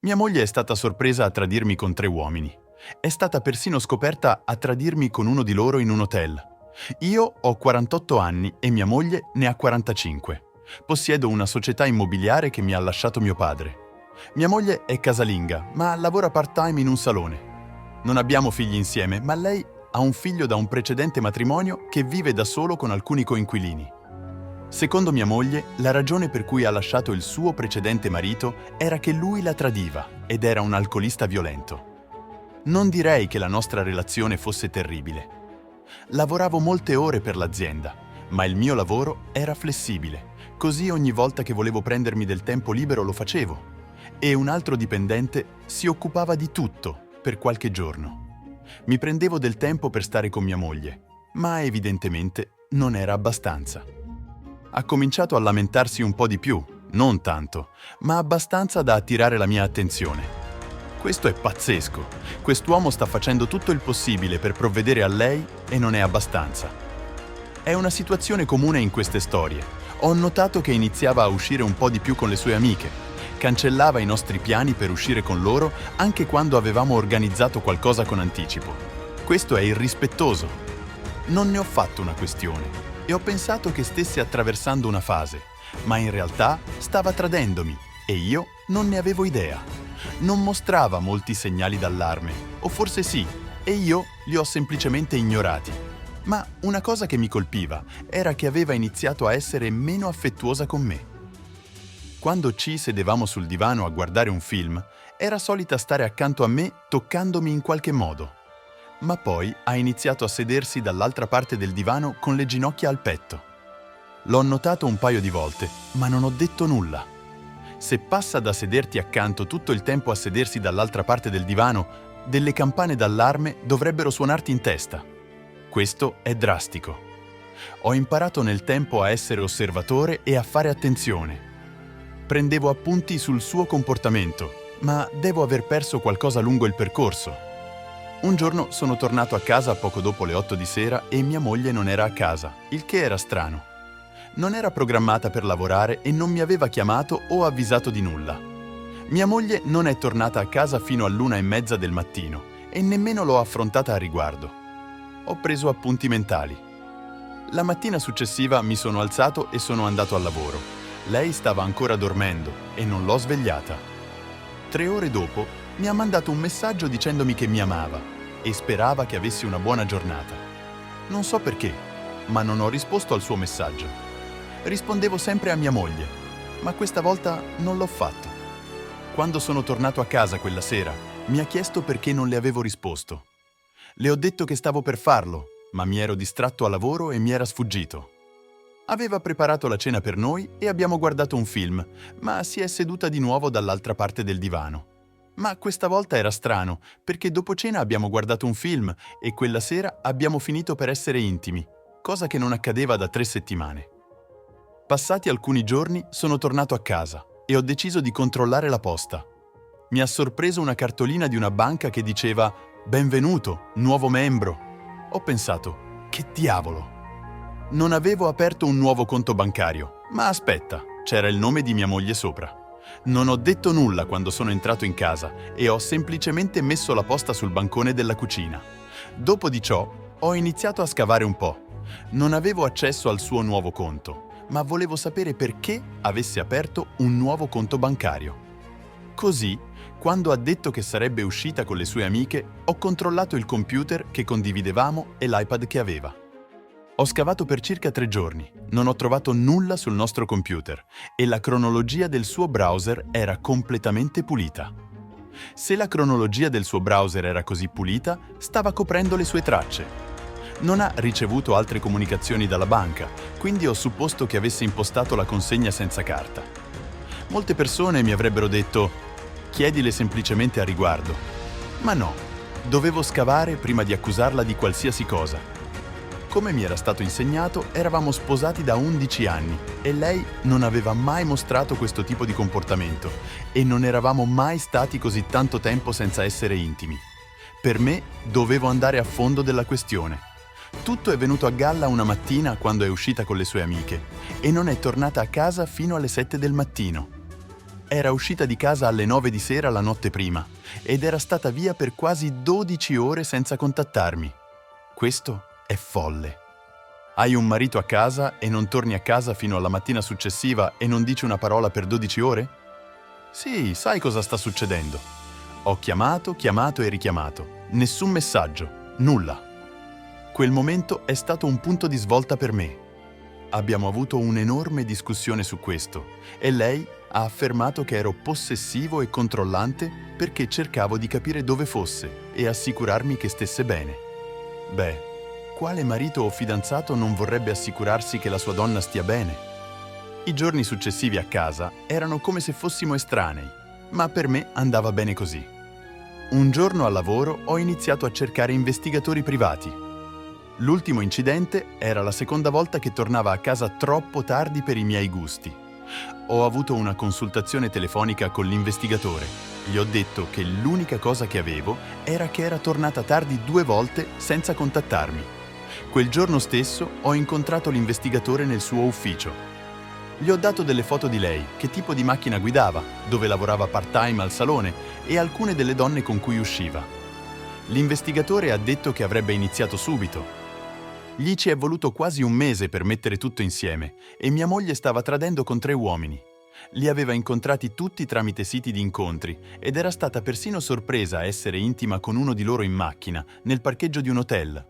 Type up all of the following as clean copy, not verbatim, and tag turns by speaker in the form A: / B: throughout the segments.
A: Mia moglie è stata sorpresa a tradirmi con 3 uomini. È stata persino scoperta a tradirmi con uno di loro in un hotel. Io ho 48 anni e mia moglie ne ha 45. Possiedo una società immobiliare che mi ha lasciato mio padre. Mia moglie è casalinga, ma lavora part-time in un salone. Non abbiamo figli insieme, ma lei ha un figlio da un precedente matrimonio che vive da solo con alcuni coinquilini. Secondo mia moglie, la ragione per cui ha lasciato il suo precedente marito era che lui la tradiva ed era un alcolista violento. Non direi che la nostra relazione fosse terribile. Lavoravo molte ore per l'azienda, ma il mio lavoro era flessibile, così ogni volta che volevo prendermi del tempo libero lo facevo. E un altro dipendente si occupava di tutto per qualche giorno. Mi prendevo del tempo per stare con mia moglie, ma evidentemente non era abbastanza. Ha cominciato a lamentarsi un po' di più, non tanto, ma abbastanza da attirare la mia attenzione. Questo è pazzesco. Quest'uomo sta facendo tutto il possibile per provvedere a lei e non è abbastanza. È una situazione comune in queste storie. Ho notato che iniziava a uscire un po' di più con le sue amiche. Cancellava i nostri piani per uscire con loro anche quando avevamo organizzato qualcosa con anticipo. Questo è irrispettoso. Non ne ho fatto una questione e ho pensato che stesse attraversando una fase, ma in realtà stava tradendomi e io non ne avevo idea. Non mostrava molti segnali d'allarme, o forse sì, e io li ho semplicemente ignorati. Ma una cosa che mi colpiva era che aveva iniziato a essere meno affettuosa con me. Quando ci sedevamo sul divano a guardare un film, era solita stare accanto a me toccandomi in qualche modo. Ma poi ha iniziato a sedersi dall'altra parte del divano con le ginocchia al petto. L'ho notato un paio di volte, ma non ho detto nulla. Se passa da sederti accanto tutto il tempo a sedersi dall'altra parte del divano, delle campane d'allarme dovrebbero suonarti in testa. Questo è drastico. Ho imparato nel tempo a essere osservatore e a fare attenzione. Prendevo appunti sul suo comportamento, ma devo aver perso qualcosa lungo il percorso. Un giorno sono tornato a casa poco dopo le 8 di sera e mia moglie non era a casa, il che era strano. Non era programmata per lavorare e non mi aveva chiamato o avvisato di nulla. Mia moglie non è tornata a casa fino all'1:30 del mattino e nemmeno l'ho affrontata a riguardo. Ho preso appunti mentali. La mattina successiva mi sono alzato e sono andato al lavoro. Lei stava ancora dormendo e non l'ho svegliata. 3 ore dopo mi ha mandato un messaggio dicendomi che mi amava e sperava che avessi una buona giornata. Non so perché, ma non ho risposto al suo messaggio. Rispondevo sempre a mia moglie, ma questa volta non l'ho fatto. Quando sono tornato a casa quella sera, mi ha chiesto perché non le avevo risposto. Le ho detto che stavo per farlo, ma mi ero distratto a lavoro e mi era sfuggito. Aveva preparato la cena per noi e abbiamo guardato un film, ma si è seduta di nuovo dall'altra parte del divano. Ma questa volta era strano, perché dopo cena abbiamo guardato un film e quella sera abbiamo finito per essere intimi, cosa che non accadeva da 3 settimane. Passati alcuni giorni sono tornato a casa e ho deciso di controllare la posta. Mi ha sorpreso una cartolina di una banca che diceva «Benvenuto, nuovo membro». Ho pensato, che diavolo! Non avevo aperto un nuovo conto bancario, ma aspetta, c'era il nome di mia moglie sopra. Non ho detto nulla quando sono entrato in casa e ho semplicemente messo la posta sul bancone della cucina. Dopo di ciò, ho iniziato a scavare un po'. Non avevo accesso al suo nuovo conto, ma volevo sapere perché avesse aperto un nuovo conto bancario. Così, quando ha detto che sarebbe uscita con le sue amiche, ho controllato il computer che condividevamo e l'iPad che aveva. Ho scavato per circa 3 giorni, non ho trovato nulla sul nostro computer e la cronologia del suo browser era completamente pulita. Se la cronologia del suo browser era così pulita, stava coprendo le sue tracce. Non ha ricevuto altre comunicazioni dalla banca, quindi ho supposto che avesse impostato la consegna senza carta. Molte persone mi avrebbero detto «Chiedile semplicemente a riguardo». Ma no, dovevo scavare prima di accusarla di qualsiasi cosa. Come mi era stato insegnato, eravamo sposati da 11 anni e lei non aveva mai mostrato questo tipo di comportamento e non eravamo mai stati così tanto tempo senza essere intimi. Per me dovevo andare a fondo della questione. Tutto è venuto a galla una mattina quando è uscita con le sue amiche e non è tornata a casa fino alle 7 del mattino. Era uscita di casa alle 9 di sera la notte prima ed era stata via per quasi 12 ore senza contattarmi. Questo è folle. Hai un marito a casa e non torni a casa fino alla mattina successiva e non dici una parola per 12 ore? Sì, sai cosa sta succedendo. Ho chiamato e richiamato. Nessun messaggio, nulla. Quel momento è stato un punto di svolta per me. Abbiamo avuto un'enorme discussione su questo e lei ha affermato che ero possessivo e controllante perché cercavo di capire dove fosse e assicurarmi che stesse bene. Beh, quale marito o fidanzato non vorrebbe assicurarsi che la sua donna stia bene? I giorni successivi a casa erano come se fossimo estranei, ma per me andava bene così. Un giorno al lavoro ho iniziato a cercare investigatori privati. L'ultimo incidente era la seconda volta che tornava a casa troppo tardi per i miei gusti. Ho avuto una consultazione telefonica con l'investigatore. Gli ho detto che l'unica cosa che avevo era che era tornata tardi 2 volte senza contattarmi. Quel giorno stesso ho incontrato l'investigatore nel suo ufficio. Gli ho dato delle foto di lei, che tipo di macchina guidava, dove lavorava part-time al salone e alcune delle donne con cui usciva. L'investigatore ha detto che avrebbe iniziato subito. Gli ci è voluto quasi un mese per mettere tutto insieme e mia moglie stava tradendo con 3 uomini. Li aveva incontrati tutti tramite siti di incontri ed era stata persino sorpresa a essere intima con uno di loro in macchina, nel parcheggio di un hotel.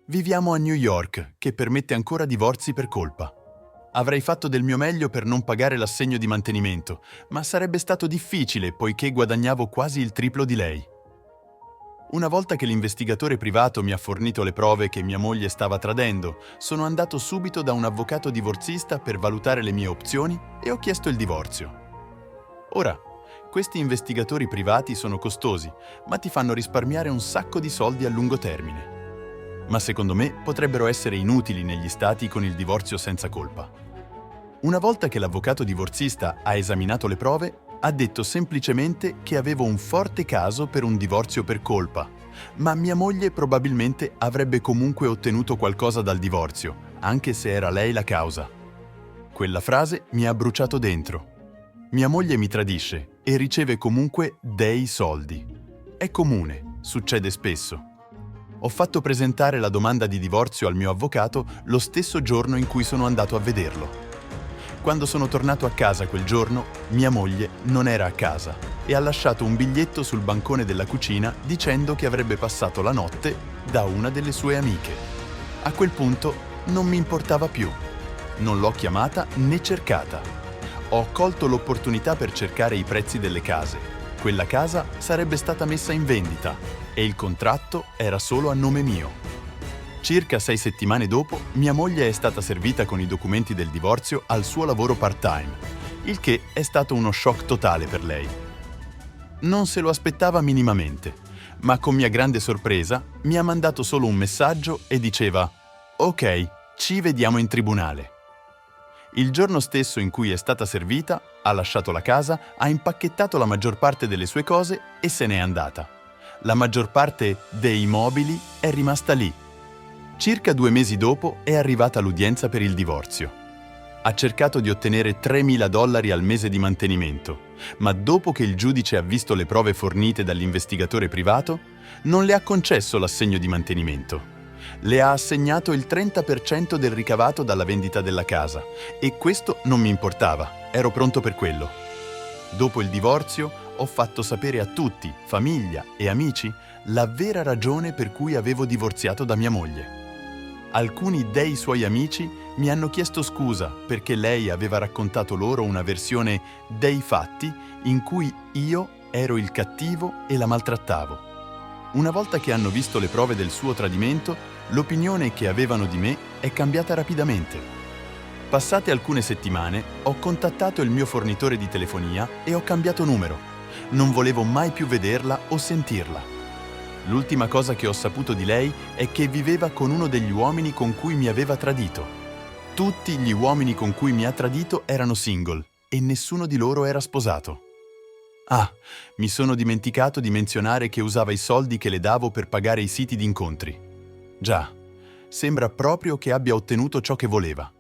A: Viviamo a New York, che permette ancora divorzi per colpa. Avrei fatto del mio meglio per non pagare l'assegno di mantenimento, ma sarebbe stato difficile poiché guadagnavo quasi il triplo di lei. Una volta che l'investigatore privato mi ha fornito le prove che mia moglie stava tradendo, sono andato subito da un avvocato divorzista per valutare le mie opzioni e ho chiesto il divorzio. Ora, questi investigatori privati sono costosi, ma ti fanno risparmiare un sacco di soldi a lungo termine. Ma secondo me potrebbero essere inutili negli stati con il divorzio senza colpa. Una volta che l'avvocato divorzista ha esaminato le prove, ha detto semplicemente che avevo un forte caso per un divorzio per colpa, ma mia moglie probabilmente avrebbe comunque ottenuto qualcosa dal divorzio, anche se era lei la causa. Quella frase mi ha bruciato dentro. Mia moglie mi tradisce e riceve comunque dei soldi. È comune, succede spesso. Ho fatto presentare la domanda di divorzio al mio avvocato lo stesso giorno in cui sono andato a vederlo. Quando sono tornato a casa quel giorno, mia moglie non era a casa e ha lasciato un biglietto sul bancone della cucina dicendo che avrebbe passato la notte da una delle sue amiche. A quel punto non mi importava più. Non l'ho chiamata né cercata. Ho colto l'opportunità per cercare i prezzi delle case. Quella casa sarebbe stata messa in vendita e il contratto era solo a nome mio. Circa 6 settimane dopo, mia moglie è stata servita con i documenti del divorzio al suo lavoro part-time, il che è stato uno shock totale per lei. Non se lo aspettava minimamente, ma con mia grande sorpresa mi ha mandato solo un messaggio e diceva «Ok, ci vediamo in tribunale». Il giorno stesso in cui è stata servita, ha lasciato la casa, ha impacchettato la maggior parte delle sue cose e se n'è andata. La maggior parte dei mobili è rimasta lì. Circa 2 mesi dopo è arrivata l'udienza per il divorzio. Ha cercato di ottenere $3.000 al mese di mantenimento, ma dopo che il giudice ha visto le prove fornite dall'investigatore privato, non le ha concesso l'assegno di mantenimento. Le ha assegnato il 30% del ricavato dalla vendita della casa e questo non mi importava, ero pronto per quello. Dopo il divorzio ho fatto sapere a tutti, famiglia e amici, la vera ragione per cui avevo divorziato da mia moglie. Alcuni dei suoi amici mi hanno chiesto scusa perché lei aveva raccontato loro una versione dei fatti in cui io ero il cattivo e la maltrattavo. Una volta che hanno visto le prove del suo tradimento, l'opinione che avevano di me è cambiata rapidamente. Passate alcune settimane, ho contattato il mio fornitore di telefonia e ho cambiato numero. Non volevo mai più vederla o sentirla. L'ultima cosa che ho saputo di lei è che viveva con uno degli uomini con cui mi aveva tradito. Tutti gli uomini con cui mi ha tradito erano single e nessuno di loro era sposato. Ah, mi sono dimenticato di menzionare che usava i soldi che le davo per pagare i siti di incontri. Già, sembra proprio che abbia ottenuto ciò che voleva.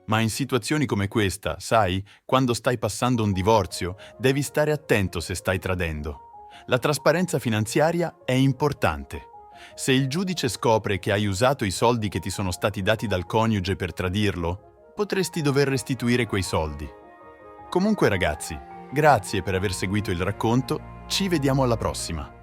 A: Ma in situazioni come questa, sai, quando stai passando un divorzio, devi stare attento se stai tradendo. La trasparenza finanziaria è importante. Se il giudice scopre che hai usato i soldi che ti sono stati dati dal coniuge per tradirlo, potresti dover restituire quei soldi. Comunque ragazzi, grazie per aver seguito il racconto, ci vediamo alla prossima.